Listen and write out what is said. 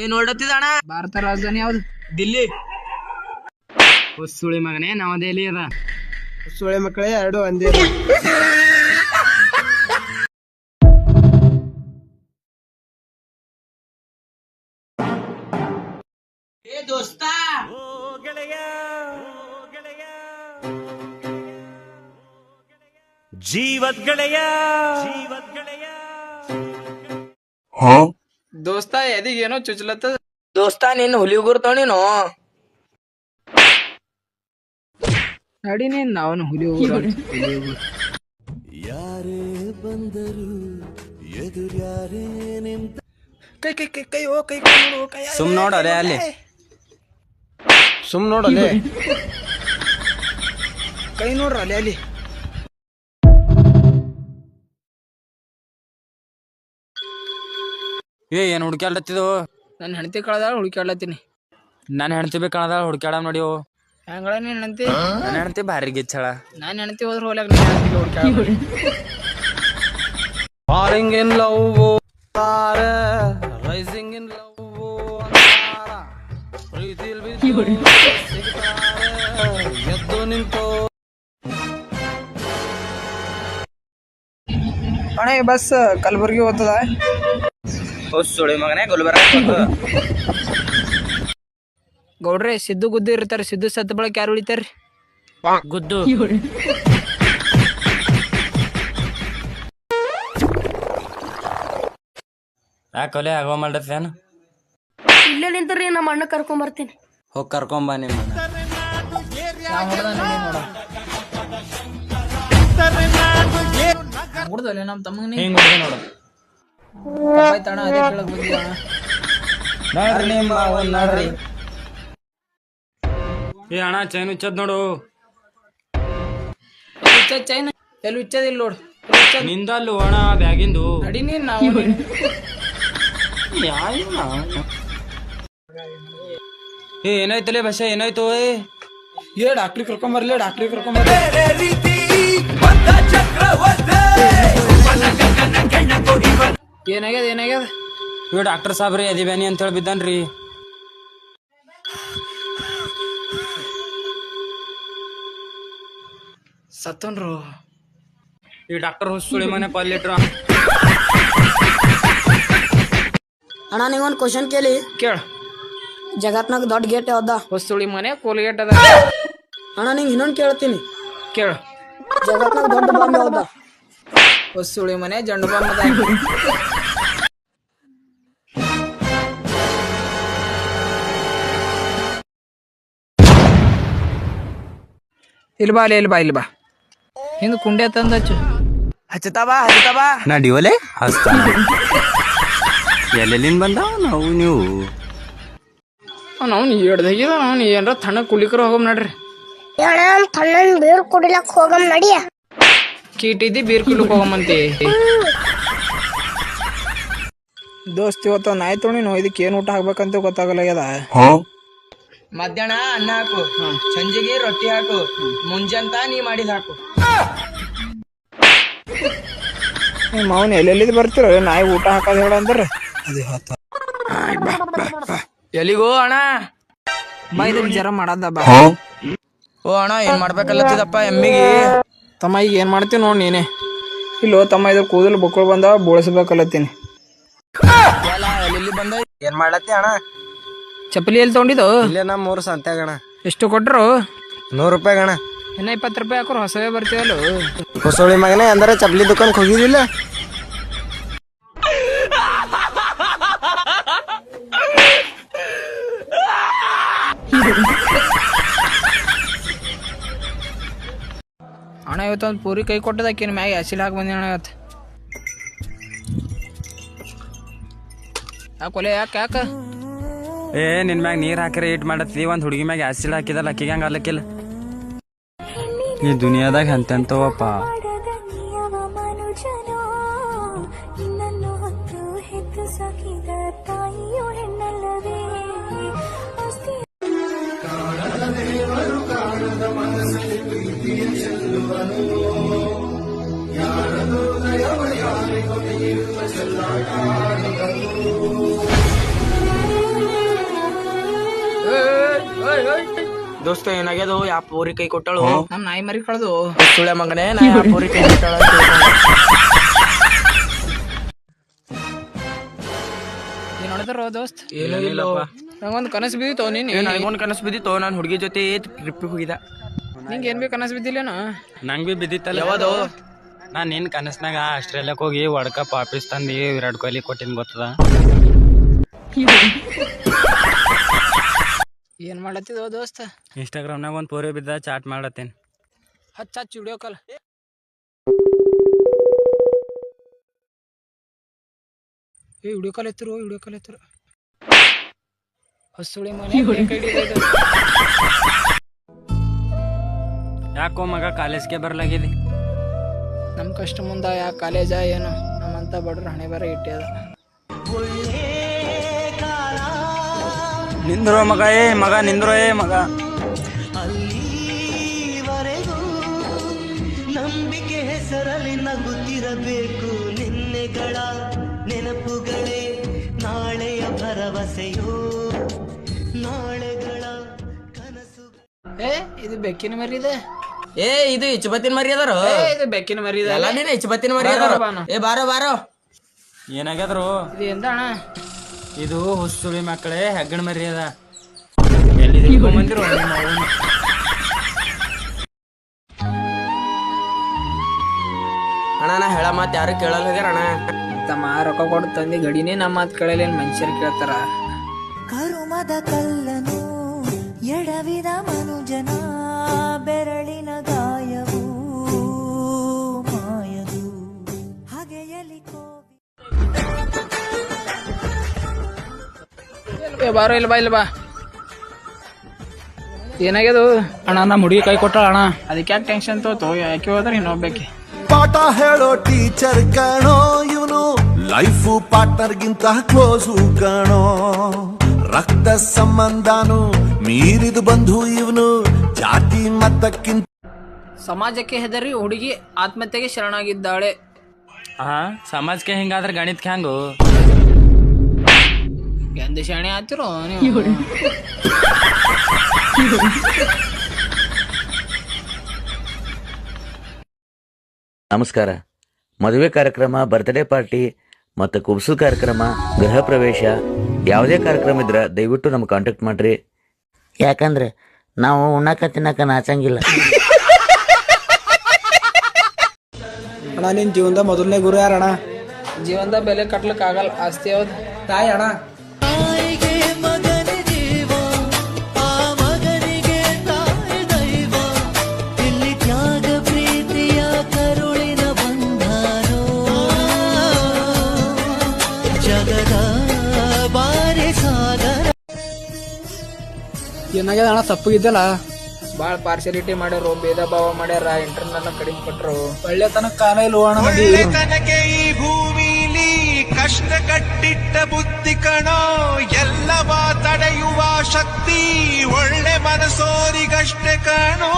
ಏನ್ ನೋಡತ್ತಿದಣ? ಭಾರತ ರಾಜಧಾನಿ ಯಾವ್ದು? ದಿಲ್ಲಿ. ಸುಳಿ ಮಗನೇ ನವದೆಹಲಿ ಅದ. ಸುಳೆ ಮಕ್ಕಳೇ ಎರಡು ಒಂದೇ. ಏ ದೋಸ್ತ, ಜೀವದ್ ಗೆಳೆಯ ದೋಸ್ತ ಎದಿಗೇನೋ ಚುಚ್ಲತ್ತದ. ದೋಸ್ತ ನಿನ್ ಹುಲಿ ಉಗುರ್ತಾವ ನೀನು. ನಡಿ ನೀನ್ ನಾವನು ಹುಲಿ ಹೋಗೋಣ. ಯಾರೇ ಬಂದರು ಎದುರ್ಯಾರೇ ನಿಂತ ಕೈ ಕೈ ಕೈ ಕೈ ಓ ಕೈ ಕೈ ನೋಡು ಕೈ. ಸುಮ್ ನೋಡಲೆ ಅಲ್ಲಿ, ಸುಮ್ ನೋಡಲೆ ಕೈ ನೋಡ್ರ ಅಲ್ಲಿ ಅಲ್ಲಿ. ಏನ್ ಹುಡ್ಕ್ಯಾಡ್ಲತ್ತಿದು? ನನ್ನ ಹೆಂಡತಿ ಕಳ್ದಾಳ ಹುಡುಕಾಡ್ಲತ್ತೀನಿ. ನನ್ನ ಹೆಣ್ತಿ ಬಿ ಕಣದ ಹುಡ್ಕ್ಯಾಡ ನೋಡಿ. ಹೆಂಗಳ ನೀನ್ ಹೆಂಡತಿ? ನನ್ನ ಹೆಣ್ತಿ ಭಾರಿ ಗಿಚ್ಚಳ. ನಾನು ಹೆಂಡತಿ ಹೋದ್ರ ಹೋಗ್ಲಾಕ ನೀನ್ ಹೆಂಡತಿ ಹುಡುಕಾಡ. Falling in love rising in love ಎದ್ದು ನಿಂತು. ಅಣ್ಣ ಈ ಬಸ್ ಕಲಬುರ್ಗಿ ಹೋಗ್ತದ? ಸುಳಿ ಮಗನೇ ಗುಲ್ಬರ್ಗ. ಗೌಡ್ರೆ ಸಿದ್ದು ಗುದ್ದು ಇರ್ತಾರೆ. ಸಿದ್ದು ಸತ್ತ ಬಳಕ ಯಾರು ಉಳಿತಾರ್ರಿ? ಗುದ್ದು. ಯಾಕೊಲೆ ಆಗೋ ಮಾಡ್ತೇನು? ಇಲ್ಲೇ ನಿಂತ್ರಿ ನಮ್ಮ ಅಣ್ಣ ಕರ್ಕೊಂಡ್ ಬರ್ತೀನಿ. ಹೋಗಿ ಕರ್ಕೊಂಬ ನಿಮ್ಮ ಹುಡ್ದಲ್ಲ ನಮ್ಮ ತಮ್ಮಂಗ ಹಿಂಗ್ ಹುಡುಗ ನೋಡು. ತಣ ಅದೇ ಕೇಳಕ್ ಬಂದಿದ್ದ. ನೋಡ್ರಿ ನಿಮ್ಮ ನೋಡ್ರಿ. ಏ ಅಣ್ಣ ಚೈನ್ ಉಚ್ಚದ್ ನೋಡು. ಚೈನ್ ಎಲ್ಲಿ ಉಚ್ಚದಿಲ್ಲ ನೋಡು. ನಿಂದಲ್ಲು ಅಣ್ಣ ಬ್ಯಾಗಿಂದು. ನಡಿ ನೀನ್ ನಾವು ಏ ಏನಾಯ್ತಲೇ ಬಸ ಏನಾಯ್ತು? ಏ ಡಾಕ್ಟ್ರಿ ಕರ್ಕೊಂಡ್ ಬರ್ಲಿ, ಡಾಕ್ಟ್ರಿ ಕರ್ಕೊಂಡ್ ಬರ್ಲಿ. ಏನಾಗ್ಯದ ಏನಾಗ್ಯದ? ಇವ್ ಡಾಕ್ಟರ್ ಸಾಬ್ರಿ ಅದಿ ಬ್ಯಾನಿ ಅಂತ ಹೇಳಿ ಬಿದ್ದಾನ್ರಿ. ಸತ್ತನ್ರು. ಈ ಡಾಕ್ಟರ್ ಸುಳಿ ಮನೆ ಪಲ್ಲಿಟ್ರ. ಅಣ್ಣ ನೀವೊಂದು ಕ್ವಶನ್ ಕೇಳಿ. ಕೇಳ. ಜಗತ್ನಾಗ ದೊಡ್ಡ ಗೇಟ್ ಯಾವ್ದ? ಹೊಸ್ತುಳಿ ಮನೆ ಕೋಲ್ಗೇಟ್ ಅದ. ಅಣ್ಣ ನಿಂಗೆ ಇನ್ನೊಂದು ಕೇಳ್ತೀನಿ. ಕೇಳ. ಜಗತ್ನಾಗ ದೊಡ್ಡ ಬಾಂಬ್ ಯಾವ್ದ? ಹೊಸ್ತುಳಿ ಮನೆ ಜಂಡು ಬಾಂಬ್ ಅದ. ಇಲ್ಲಿ ಬಾ ಇಲ್ಲಿ ಬಾ ಇಲ್ಲಿ ಬಾ. ಹಿಂದ್ ಕುಂಡೆ ತಂದ ಹಚ್ಚು. ಹಚ್ಚತಾವ ಹಚ್ಚತಾವ. ನಡಿವಲೆ ಹಸ್ತ ಎಲ್ಲೆಲ್ಲಿಂದ ಬಂದಾವ ನಾವು ನೀವು. ಅವ್ನು ಹಿಡ್ದಾಗಿದ. ಅವ್ನು ಏನ್ರ ತಣ್ಣ ಕುಲಿಕರ ಹೋಗಮ್ ನಡ್ರಿ. ತಣ್ಣನ್ ಬೀರ್ ಕುಡಿಲಕ್ ಹೋಗಮ್ ನಡಿಯ. ಕೀಟಿದ್ದಿ ಬೀರ್ ಕುಲಿಕ್ ಹೋಗಮಂತಿ. ದೋಸ್ತಿ ಇವತ್ತು ನಾಯಿ ತೊಣಿನು ಇದಕ್ಕೆ ಏನ್ ಊಟ ಹಾಕ್ಬೇಕಂತ ಗೊತ್ತಾಗಲಾಗ್ಯದ. ಮಧ್ಯಾಹ್ನ ಅನ್ನ ಹಾಕು, ಸಂಜೆಗೆ ರೊಟ್ಟಿ ಹಾಕು, ಮುಂಜಾಂತ ನೀ ಮಾಡಿದ ಹಾಕು. ನಿಮ್ಮ ಅವನ್ ಎಲ್ಲೆಲ್ಲಿದ್ ಬರ್ತಿರ ನಾಯಿ ಊಟ ಹಾಕೋದ್ ಹೇಳ ಅಂದ್ರ ಅದೇ ಹೊತ್ತ. ಎಲ್ಲಿಗೋ ಅಣ್ಣ? ಬೈದ್ರ ಜರ ಮಾಡದ ಬಾ. ಓ ಅಣ್ಣ ಏನ್ ಮಾಡ್ಬೇಕಲ್ಲತ್ತಿದಪ್ಪ ಎಮ್ಮಿಗೆ? ತಮ್ಮ ಈಗ ಏನ್ ಮಾಡ್ತೀನಿ ನೋಡ್ ನೀನೆ. ಇಲ್ಲೋ ತಮ್ಮ ಇದ್ರ ಕೂದಲು ಬಕ್ಕಳು ಬಂದಾವ ಬೋಳಿಸ್ಬೇಕಲ್ಲತ್ತೀನಿ. ಎಲ್ಲಿ ಬಂದ? ಏನ್ ಮಾಡ್ಲತ್ತಿ ಅಣ್ಣ? ಚಪ್ಪಲಿ ಎಲ್ಲಿ ತಗೊಂಡಿದ್ದು? ಇಲ್ಲೇ ನಮ್ಮ 3 ಸಂತ್ಯಾಗಣ. ಎಷ್ಟು ಕೊಟ್ರು? 100 ರೂಪಾಯಿ ಗಣ. ಇನ್ನ 20 ರೂಪಾಯಿ ಹಾಕೋರು ಹೊಸವೇ ಬರ್ತೀವಲ್ಲ. ಹೊಸೋಳಿ ಮಗನೇ ಅಂದ್ರೆ ಚಪ್ಲಿ ದುಕಾನ್ಗೆ ಹೋಗಿದಿಲ್ಲ? ಅಣ್ಣ ಇವತ್ತೊಂದು ಪೂರಿ ಕೈ ಕೊಟ್ಟದಕ್ಕಿನ ಮ್ಯಾಗ ಆಸಿಲ್ ಹಾಕಿ ಬಂದಿ ಅಣ್ಣ ಇವತ್ತು. ಯಾಕೊಲೆ ಯಾಕ ಏ ನಿನ್ ಮ್ಯಾಗ ನೀರ್ ಹಾಕಿರ ಇಟ್ ಮಾಡತ್ತಿ. ಒಂದ್ ಹುಡುಗಿ ಮ್ಯಾಗ ಆಸಿಡ್ ಹಾಕಿದಲ್ಲ ಅಕ್ಕಿಗೆ ಹಂಗ ಅಲ್ಲಕ್ಕಿಲ್ಲ. ಈ ದುನಿಯಾದಾಗ ಎಂತೆಂತವಪ್ಪ. ದೋಸ್ತ ಏನಾಗ್ಯದು ಯಾ ಪೂರಿ ಕೈ ಕೊಟ್ಟಳು ನಮ್ ನಾಯಿ ಮರಿ ಕಳ್ದು ಸುಳೆ ಮಗನೇ ನಾ ಯಾ ಪೂರಿ ಕೈ ಕೊಟ್ಟಳ ಏನ್ ನೋಡಿದ್ರು ದೋಸ್ತ್ ಏನೂ ಇಲ್ಲಪ್ಪ. ನಂಗೊಂದು ಕನಸು ಬಿದ್ದಿತ್ತು ನೀನ್ ನನಗೊಂದು ಕನಸು ಬಿದ್ದಿತ್ತು ನಾನು ಹುಡುಗಿ ಜೊತೆ ಟ್ರಿಪ್ಪಿಗೆ ಹೋಗಿದ್ದ. ನಿಂಗೆ ಏನ್ ಬೇಕು ಕನಸು ಬಿದ್ದಿಲ್ಲೇನು? ನಂಗೆ ಬಿ ಬಿದ್ದಿತ್ತಲ್ಲ. ಯಾವುದು? ನಾನು ನಿನ್ನ ಕನಸ್ನಾಗ ಆಸ್ಟ್ರೇಲಿಯಾಕ್ಕೆ ಹೋಗಿ ವರ್ಲ್ಡ್ ಕಪ್ ವಾಪಸ್ ತಂದು ವಿರಾಟ್ ಕೊಹ್ಲಿ ಕೊಟ್ಟಿನ ಗೊತ್ತದ. ಏನ್ ಮಾಡತ್ತಿದೋ ದೋಸ್ತ? ಇನ್ಸ್ಟಾಗ್ರಾಮ್ನಾಗ ಒಂದು ಪೋರಿ ಬಿದ್ದ ಚಾಟ್ ಮಾಡತ್ತೇನೆ. ಹಚ್ಚ ವಿಡಿಯೋ ಕಾಲ್. ವಿಡಿಯೋ ಕಾಲ್ ಎತ್ತರು ಹೊಸುಳಿ ಮನೆ ಯಾಕೋ ಮಗ ಕಾಲೇಜ್ಗೆ ಬರ್ಲಾಗಿದೆ? ನಮ್ ಕಷ್ಟ ಮುಂದ ಯಾ ಕಾಲೇಜ ಏನು ನಮ್ಮಂತ ಬಡ್ರ ಹಣೆ ಬರ ಇಟ್ಟ್ಯದ. ನಿಂದ್ರೋ ಮಗ ಮಗ ನಿಂದ್ರೋ ಮಗ. ಅಲ್ಲಿವರೆಗೂ ನಂಬಿಕೆ ಹೆಸರಲ್ಲಿ ನಗುತ್ತಿರಬೇಕು ನಿನ್ನೆಗಳ ನೆನಪುಗಳೇ ನಾಳೆಯ ಭರವಸೆಯೋ ನಾಳೆಗಳ ಕನಸು. ಇದು ಬೆಕ್ಕಿನ ಮರಿ ಇದೆ. ಇದು ಇಚ್ಚಬತ್ತಿನ ಮರಿ ಅದಾರ. ಇದು ಬೆಕ್ಕಿನ ಮರಿ ಇದೆ. ಎಲ್ಲ ನೀನು ಇಚ್ಚಬತ್ತಿನ ಮರಿ ಅದಾರ. ಬಾರೋ ಏನಾಗ್ಯದ್ರು? ಇದು ಎಂದ ಅಣ್ಣ? ಇದು ಹುಸುಳಿ ಮಕ್ಕಳೇ ಹೆಗ್ಗಣ ಮರಿ ಅದ. ಎಲ್ಲಿ ಬಂದಿರೋ ಅಣ್ಣ ನಾ ಹೇಳ ಮಾತು ಯಾರು ಕೇಳಲ್ಲ ಹೋಗ್ಯಾರ ಅಣ್ಣ. ತಮ್ಮ ರೊಕ್ಕ ಕೊಟ್ಟು ತಂದಿ ಗಡಿನೇ ನಮ್ಮ ಮಾತು ಕೇಳಲ್ಲ ಮನುಷ್ಯರು ಕೇಳ್ತಾರ. ಕರುಮದ ಕಲ್ಲನು ಎಡವಿದ ಮನುಜನ ಬೆರಳಿನ ಗಾಯವು ಮಾಯದು ಹಾಗೆಯಲಿ ಬಾರೋ ಇಲ್ಲ ಬಾ. ಏನಾಗ್ಯದು ಅಣ್ಣ? ನಮ್ಮ ಹುಡುಗಿ ಕೈ ಕೊಟ್ಟಾಳ ಅಣ್ಣ, ಅದಕ್ಕೆ ಯಾಕೆ ಟೆನ್ಷನ್ ತೋತು? ಯಾಕೆ ಹೋದ್ರೆ ಇನ್ನೊಬ್ಬೇಕೆ ಪಾಠ ಹೇಳೋ ಟೀಚರ್ ಕಣೋ ಇವನು, ಲೈಫು ಪಾರ್ಟ್ನರ್ ಗಿಂತ ಕ್ಲೋಸು ಕಣೋ, ರಕ್ತ ಸಂಬಂಧನು ಮೀರಿದು ಬಂಧು ಇವನು, ಜಾತಿ ಮತಕ್ಕಿಂತ. ಸಮಾಜಕ್ಕೆ ಹೆದರಿ ಹುಡುಗಿ ಆತ್ಮಹತ್ಯೆಗೆ ಶರಣಾಗಿದ್ದಾಳೆ. ಸಮಾಜಕ್ಕೆ ಹಿಂಗಾದ್ರೆ ಗಣಿತಕ್ಕೆ ಹೆಂಗು? ಎಂದ ಶಾಣೆ ಆತಿರೋ ನೀವು? ನಮಸ್ಕಾರ. ಮದುವೆ ಕಾರ್ಯಕ್ರಮ, ಬರ್ತ್ಡೇ ಪಾರ್ಟಿ ಮತ್ತು ಕುಬ್ಸು ಕಾರ್ಯಕ್ರಮ, ಗೃಹ ಪ್ರವೇಶ ಯಾವುದೇ ಕಾರ್ಯಕ್ರಮ ಇದ್ರೆ ದಯವಿಟ್ಟು ನಮ್ಗೆ ಕಾಂಟ್ಯಾಕ್ಟ್ ಮಾಡ್ರಿ. ಯಾಕಂದ್ರೆ ನಾವು ಉಣ್ಣಾಕ ತಿನ್ನಕ ನಾಚಂಗಿಲ್ಲ. ಅಣ್ಣ ನಿನ್ ಜೀವನದ ಮೊದಲನೇ ಗುರು ಯಾರಣ್ಣ? ಜೀವನದ ಬೆಲೆ ಕಟ್ಲಕ್ ಆಗಲ್ಲ, ಆಸ್ತಿ ಯಾವ್ದು? ತಾಯಿ ಅಣ್ಣ. ತಾಯಿಗೆ ಮಗನ ಜೀವ, ಆ ಮಗನಿಗೆ ತಾಯಿ ದೈವ, ಇಲ್ಲಿ ತ್ಯಾಗ ಪ್ರೀತಿಯ ಕರುಳಿನ ಬಂಧನೋ, ಜಗದ ಬಾರಿ ಸಾಗರ. ಏನಾಗ್ಯದ ಅಣ್ಣ? ತಪ್ಪಿಗಿದ್ದಲ್ಲ ಬಾಳ ಪಾರ್ಶಾಲಿಟಿ ಮಾಡ್ಯಾರ, ಭೇದ ಭಾವ ಮಾಡ್ಯಾರ, ಇಂಟರ್ನಲ್ ಕಡಿಮೆ ಕೊಟ್ರು. ಒಳ್ಳೆತನಕ ಕಾಲ ಇಲ್ಲ ಅಣ್ಣ. ತನಗೆ ಈ ಭೂಮಿಲಿ ಕಷ್ಟ ಕಟ್ಟಿಟ್ಟ ಬುದ್ಧಿ ಕಣೋ, ಎಲ್ಲವ ತಡೆಯುವ ಶಕ್ತಿ ಒಳ್ಳೆ ಮನಸೋರಿಗಷ್ಟೇ ಕಣೋ.